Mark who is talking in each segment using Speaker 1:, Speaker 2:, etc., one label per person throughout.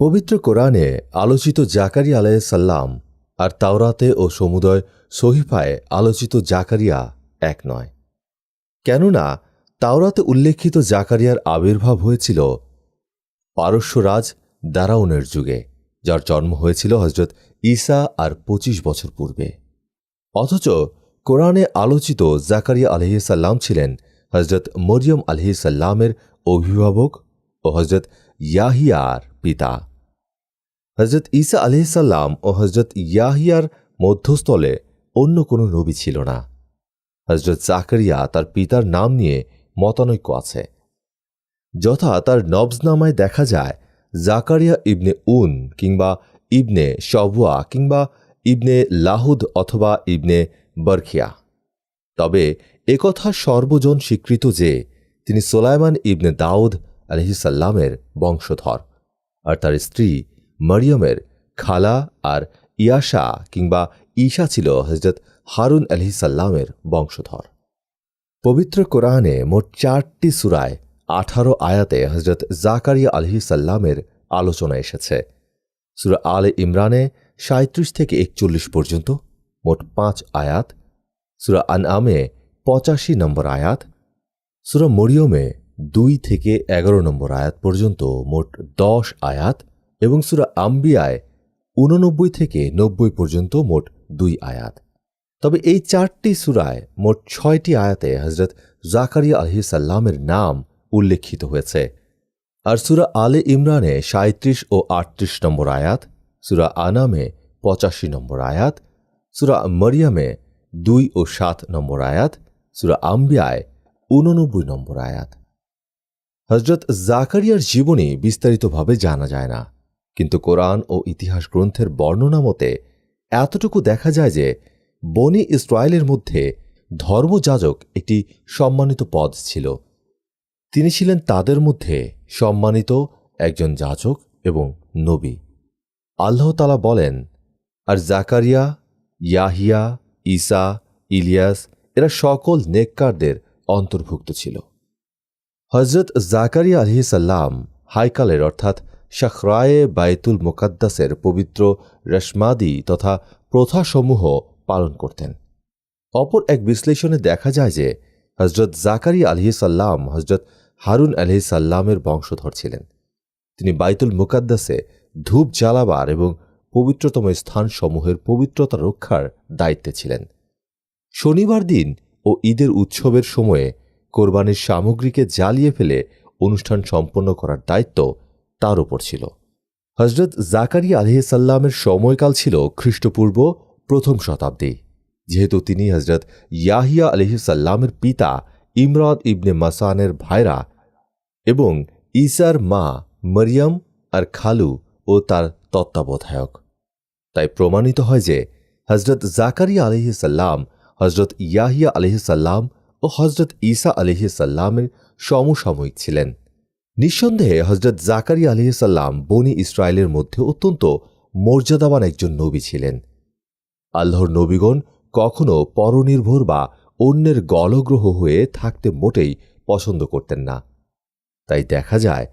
Speaker 1: পবিত্র কোরআনে আলোচিত জাকারিয়া আলাইহিস সালাম আর তাওরাতে ও সমুদয় সহিফায় আলোচিত জাকারিয়া এক নয়। কেননা তাওরাতে উল্লেখিত জাকারিয়ার আবির্ভাব হয়েছিল পারস্যরাজ দারাউনের যুগে, যার জন্ম হয়েছিল হজরত ঈসা আর ২৫ বছর পূর্বে। অথচ কোরআনে আলোচিত জাকারিয়া আলাইহিস সালাম ছিলেন হজরত মরিয়ম আলাইহিস সালামের অভিভাবক ও হজরত ইয়াহিয়ার পিতা। হজরত ঈসা আলাইহিস সালাম ও হজরত ইয়াহিয়ার মধ্যস্থলে অন্য কোনো নবী ছিল না। হজরত জাকারিয়া তার পিতার নাম নিয়ে মতানৈক্য আছে, যথা তার নবজনামায় দেখা যায় জাকারিয়া ইবনে উন কিংবা ইবনে শবুয়া কিংবা ইবনে লাহুদ অথবা ইবনে বরখিয়া। তবে একথা সর্বজন স্বীকৃত যে তিনি সুলাইমান ইবনে দাউদ আলাইহিস সালামের বংশধর, আর তার স্ত্রী মরিয়মের খালা আর ইয়াশা কিংবা ঈশা ছিল হজরত হারুন আলাইহিস সালামের বংশধর। পবিত্র কোরআনে মোট 4টি সূরায় 18 আয়াতে হজরত জাকারিয়া আলাইহিস সালামের আলোচনা এসেছে। সূরা আলে ইমরানে 37 থেকে 41 পর্যন্ত মোট 5 আয়াত, সূরা আনআমে 85 নম্বর আয়াত, সূরা মরিয়মে 2 থেকে 11 নম্বর আয়াত পর্যন্ত মোট 10 আয়াত এবং সূরা আম্বিয়ায় 89 থেকে 90 পর্যন্ত মোট 2 আয়াত। তবে এই 4টি সূরায় মোট 6টি আয়াতে হজরত জাকারিয়া আলাইহিস সালামের নাম উল্লেখিত হয়েছে। আর সূরা আলে ইমরানে 37 ও 38 নম্বর আয়াত, সূরা আনামে 85 নম্বর আয়াত, সূরা মরিয়মে 2 ও 7 নম্বর আয়াত, সূরা আম্বিয়ায় 89 নম্বর আয়াত। হজরত জাকারিয়ার জীবনী বিস্তারিতভাবে জানা যায় না, কিন্তু কোরআন ও ইতিহাস গ্রন্থের বর্ণনা মতে এতটুকু দেখা যায় যে বনি ইসরায়েলের মধ্যে ধর্মযাজক একটি সম্মানিত পদ ছিল। তিনি ছিলেন তাদের মধ্যে সম্মানিত একজন যাজক এবং নবী। আল্লাহ তাআলা বলেন, আর জাকারিয়া, ইয়াহিয়া, ঈসা, ইলিয়াস এরা সকল নেককারদের অন্তর্ভুক্ত ছিল। হজরত জাকারিয়া আলাইহিস সালাম হাইকালের অর্থাৎ শাখরায়ে বাইতুল মুকাদ্দাসের পবিত্র রসমাদি তথা প্রথাসমূহ পালন করতেন। অপর এক বিশ্লেষণে দেখা যায় যে হজরত জাকারিয়া আলাইহিস সালাম হজরত হারুন আলাইহিস সালামের বংশধর ছিলেন। তিনি বাইতুল মুকাদ্দাসে ধূপ জ্বালাবার এবং পবিত্রতম স্থানসমূহের পবিত্রতা রক্ষার দায়িত্বে ছিলেন। শনিবার দিন ও ঈদের উৎসবের সময়ে কোরবানির সামগ্রীকে জ্বালিয়ে ফেলে অনুষ্ঠান সম্পন্ন করার দায়িত্ব তার উপর ছিল। হজরত জাকারিয়া আলাইহিস সালামের সময়কাল ছিল খ্রিস্টপূর্ব 1ম শতাব্দী, যেহেতু তিনি হজরত ইয়াহিয়া আলাইহিস সালামের পিতা ইমরান ইবনে মাসানের ভাইরা এবং ঈসার মা মরিয়ম আর খালু ও তার তত্ত্বাবধায়ক। তাই প্রমাণিত হয় যে হজরত জাকারিয়া আলাইহিস সালাম হজরত ইয়াহিয়া আলাইহিস সালাম ও হজরত ঈসা আলাইহিস সালামের সমসাময়িক ছিলেন। নিঃসন্দেহে হজরত জাকারিয়া আলাইহিস সালাম বনি ইসরায়েলের মধ্যে অত্যন্ত মর্যাদাবান একজন নবী ছিলেন। আল্লাহর নবীগণ কখনো পরনির্ভর বা অন্যের গলগ্রহ হয়ে থাকতে মোটেই পছন্দ করতেন না। তাই দেখা যায়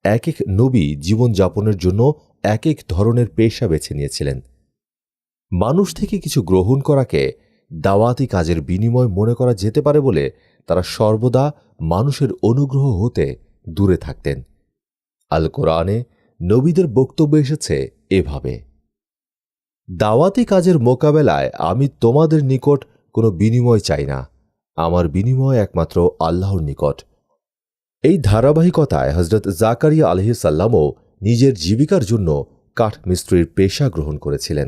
Speaker 1: এক এক নবী জীবনযাপনের জন্য এক এক ধরনের পেশা বেছে নিয়েছিলেন। মানুষ থেকে কিছু গ্রহণ করাকে দাওয়াতি কাজের বিনিময় মনে করা যেতে পারে বলে তারা সর্বদা মানুষের অনুগ্রহ হতে দূরে থাকতেন। আল কোরআনে নবীদের বক্তব্য এসেছে এভাবে, দাওয়াতি কাজের মোকাবেলায় আমি তোমাদের নিকট কোনো বিনিময় চাই না, আমার বিনিময় একমাত্র আল্লাহর নিকট। এই ধারাবাহিকতায় হজরত জাকারিয়া আলাইহিস সালামও নিজের জীবিকার জন্য কাঠমিস্ত্রির পেশা গ্রহণ করেছিলেন।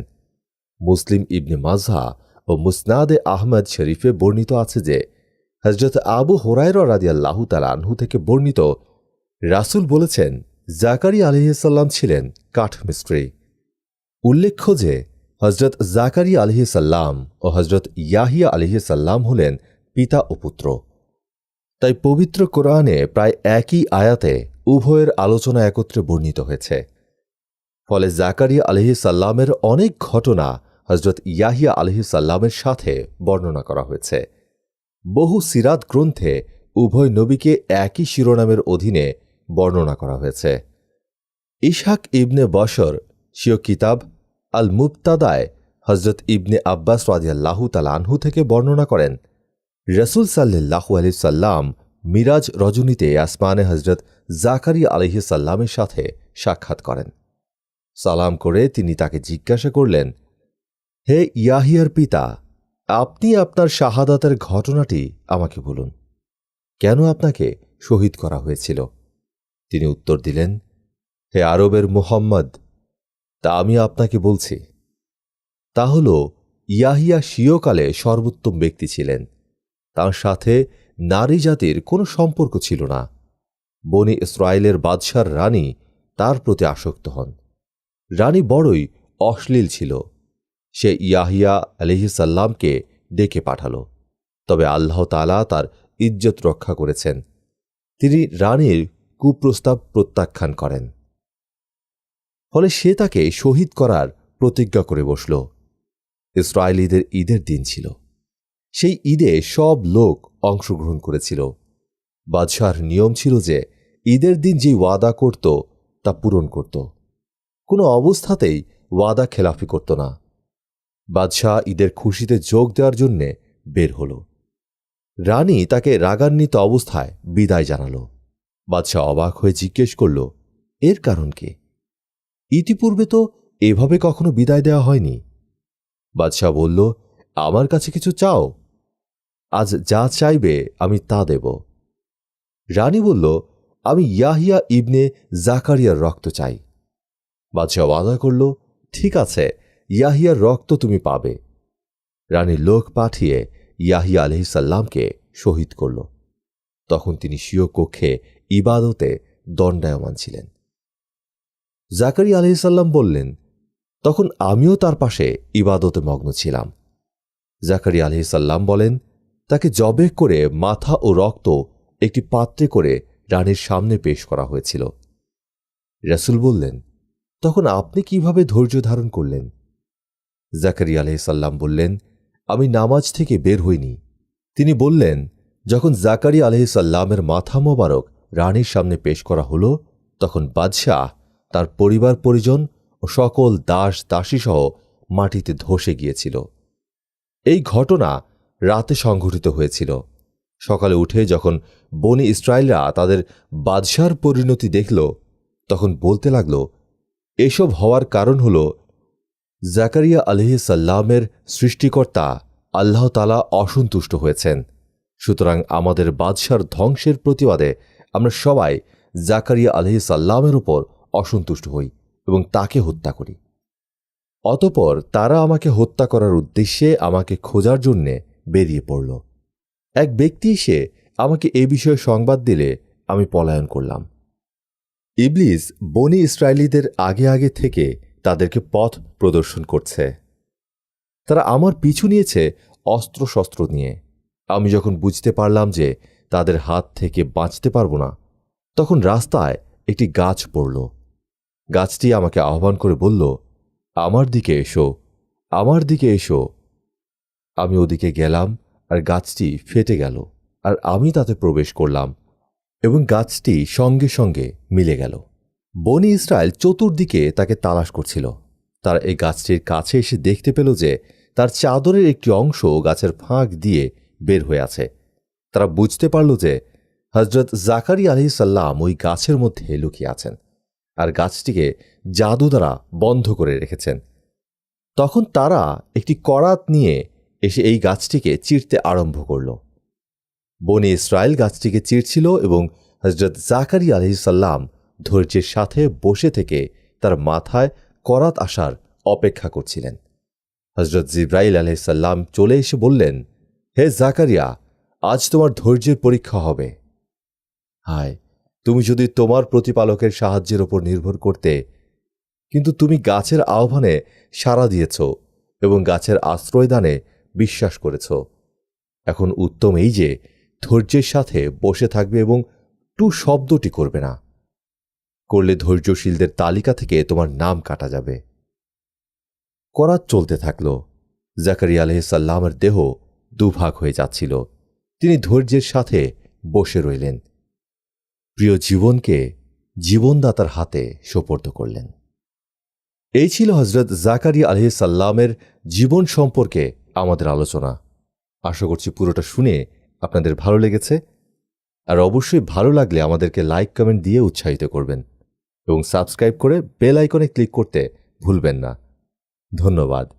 Speaker 1: মুসলিম ইবনে মাজা ও মুসনাদে আহমদ শরীফে বর্ণিত আছে যে হজরত আবু হুরায়রা রাদিয়াল্লাহু তাআলা আনহু থেকে বর্ণিত, রাসূল বলেছেন, জাকারিয়া আলাইহিস সালাম ছিলেন কাঠমিস্ত্রি। উল্লেখ্য যে হজরত জাকারিয়া আলাইহিস সালাম ও হজরত ইয়াহিয়া আলাইহিস সালাম হলেন পিতা ও পুত্র। তাই পবিত্র কোরআনে প্রায় একই আয়াতে উভয়ের আলোচনা একত্রে বর্ণিত হয়েছে। ফলে জাকারিয়া আলাইহিস সালামের অনেক ঘটনা হজরত ইয়াহিয়া আলাইহিস সালামের সাথে বর্ণনা করা হয়েছে। বহু সিরাত গ্রন্থে উভয় নবীকে একই শিরোনামের অধীনে বর্ণনা করা হয়েছে। ইসহাক ইবনে বশর স্বীয় কিতাব আল মুবতাদায় হজরত ইবনে আব্বাস রাদিয়াল্লাহু তাআলা আনহু থেকে বর্ণনা করেন, রসুল সাল্লাল্লাহু আলাইহি সাল্লাম মিরাজ রজনীতে আসমানে হজরত জাকারিয়া আলাইহিস সালামের সাথে সাক্ষাৎ করেন। সালাম করে তিনি তাকে জিজ্ঞাসা করলেন, হে ইয়াহিয়ার পিতা, আপনি আপনার শাহাদাতের ঘটনাটি আমাকে বলুন। কেন আপনাকে শহীদ করা হয়েছিল? তিনি উত্তর দিলেন, হে আরবের মুহাম্মদ, তা আমি আপনাকে বলছি। তা হল, ইয়াহিয়া স্বীয়কালে সর্বোত্তম ব্যক্তি ছিলেন। তার সাথে নারী জাতির কোনো সম্পর্ক ছিল না। বনি ইসরায়েলের বাদশার রানী তার প্রতি আসক্ত হন। রানী বড়ই অশ্লীল ছিল। সে ইয়াহিয়া আলাইহিস সালামকে ডেকে পাঠাল। তবে আল্লাহ তাআলা তার ইজ্জত রক্ষা করেছেন। তিনি রানীর কুপ্রস্তাব প্রত্যাখ্যান করেন। ফলে সে তাকে শহীদ করার প্রতিজ্ঞা করে বসল। ইসরায়েলীদের ঈদের দিন ছিল। সেই ঈদে সব লোক অংশগ্রহণ করেছিল। বাদশাহর নিয়ম ছিল যে ঈদের দিন যে ওয়াদা করত তা পূরণ করত, কোনো অবস্থাতেই ওয়াদা খেলাফি করত না। বাদশাহ ঈদের খুশিতে যোগ দেওয়ার জন্যে বের হল। রানী তাকে রাগান্বিত অবস্থায় বিদায় জানাল। বাদশাহ অবাক হয়ে জিজ্ঞেস করল, এর কারণ কি? ইতিপূর্বে তো এভাবে কখনো বিদায় দেওয়া হয়নি। বাদশাহ বলল, আমার কাছে কিছু চাও? আজ যা চাইবে আমি তা দেব। রানী বলল, আমি ইয়াহিয়া ইবনে জাকারিয়ার রক্ত চাই। বাদশাহ ওয়াদা করল, ঠিক আছে, ইয়াহিয়ার রক্ত তুমি পাবে। রানী লোক পাঠিয়ে ইয়াহিয়া আলাইহিস সালামকে শহীদ করল। তখন তিনি স্বীয় কক্ষে ইবাদতে দণ্ডায়মান ছিলেন। জাকারিয়া আলাইহিস সালাম বললেন, তখন আমিও তার পাশে ইবাদতে মগ্ন ছিলাম। জাকারিয়া আলাইহিস সালাম বলেন, তাকে জবেহ করে মাথা ও রক্ত একটি পাত্রে করে রানীর সামনে পেশ করা হয়েছিল। রাসূল বললেন, তখন আপনি কিভাবে ধৈর্য ধারণ করলেন? জাকারিয়া আলাইহিস সালাম বললেন, আমি নামাজ থেকে বের হইনি। তিনি বললেন, যখন জাকারিয়া আলাইহিস সালামের মাথা মোবারক রানীর সামনে পেশ করা হল, তখন বাদশাহ, তার পরিবার পরিজন ও সকল দাস দাসী সহ মাটিতে ধসে গিয়েছিল। এই ঘটনা রাতে সংঘটিত হয়েছিল। সকালে উঠে যখন বনি ইসরায়েলরা তাদের বাদশার পরিণতি দেখল, তখন বলতে লাগল, এসব হওয়ার কারণ হল জাকারিয়া আলাইহিস সালামের সৃষ্টিকর্তা আল্লাহ তাআলা অসন্তুষ্ট হয়েছেন। সুতরাং আমাদের বাদশার ধ্বংসের প্রতিবাদে আমরা সবাই জাকারিয়া আলাইহিস সালামের উপর অসন্তুষ্ট হই এবং তাকে হত্যা করি। অতঃপর তারা আমাকে হত্যা করার উদ্দেশ্যে আমাকে খোঁজার জন্যে বেরিয়ে পড়ল। এক ব্যক্তি এসে আমাকে এ বিষয়ে সংবাদ দিলে আমি পলায়ন করলাম। ইবলিস বনি ইসরায়েলীদের আগে আগে থেকে তাদেরকে পথ প্রদর্শন করছে। তারা আমার পিছু নিয়েছে অস্ত্রশস্ত্র নিয়ে। আমি যখন বুঝতে পারলাম যে তাদের হাত থেকে বাঁচতে পারব না, তখন রাস্তায় একটি গাছ পড়ল। গাছটি আমাকে আহ্বান করে বলল, আমার দিকে এসো, আমার দিকে এসো। আমি ওদিকে গেলাম আর গাছটি ফেটে গেল, আর আমি তাতে প্রবেশ করলাম এবং গাছটি সঙ্গে সঙ্গে মিলে গেল। বনি ইসরায়েল চতুর্দিকে তাকে তালাশ করছিল। তারা এই গাছটির কাছে এসে দেখতে পেল যে তার চাদরের একটি অংশ গাছের ফাঁক দিয়ে বের হয়ে আছে। তারা বুঝতে পারল যে হজরত জাকারিয়া আলাইহিস সালাম ওই গাছের মধ্যে লুকিয়ে আছেন আর গাছটিকে জাদু দ্বারা বন্ধ করে রেখেছেন। তখন তারা একটি করাত নিয়ে এসে এই গাছটিকে চিরতে আরম্ভ করল। বনি ইসরায়েল গাছটিকে চিরছিল এবং হজরত জাকারিয়া আলাইহিস সালাম ধৈর্যের সাথে বসে থেকে তার মাথায় করাত আসার অপেক্ষা করছিলেন। হজরত জিব্রাইল আলাইহিস সালাম চলে এসে বললেন, হে জাকারিয়া, আজ তোমার ধৈর্যের পরীক্ষা হবে। হায়, তুমি যদি তোমার প্রতিপালকের সাহায্যের ওপর নির্ভর করতে, কিন্তু তুমি গাছের আহ্বানে সাড়া দিয়েছ এবং গাছের আশ্রয়দানে বিশ্বাস করেছ। এখন উত্তম এই যে ধৈর্যের সাথে বসে থাকবে এবং টু শব্দটি করবে না। করলে ধৈর্যশীলদের তালিকা থেকে তোমার নাম কাটা যাবে। করাত চলতে থাকল। জাকারিয়া আলাইহিস সালামের দেহ দুভাগ হয়ে যাচ্ছিল। তিনি ধৈর্যের সাথে বসে রইলেন। প্রিয় জীবনকে জীবনদাতার হাতে সোপর্দ করলেন। এই ছিল হজরত জাকারিয়া আলাইহিস সালামের জীবন সম্পর্কে আমাদের আলোচনা। আশা করছি পুরোটা শুনে আপনাদের ভালো লেগেছে। আর অবশ্যই ভালো লাগলে আমাদেরকে লাইক কমেন্ট দিয়ে উৎসাহিত করবেন এবং সাবস্ক্রাইব করে বেল আইকনে ক্লিক করতে ভুলবেন না। ধন্যবাদ।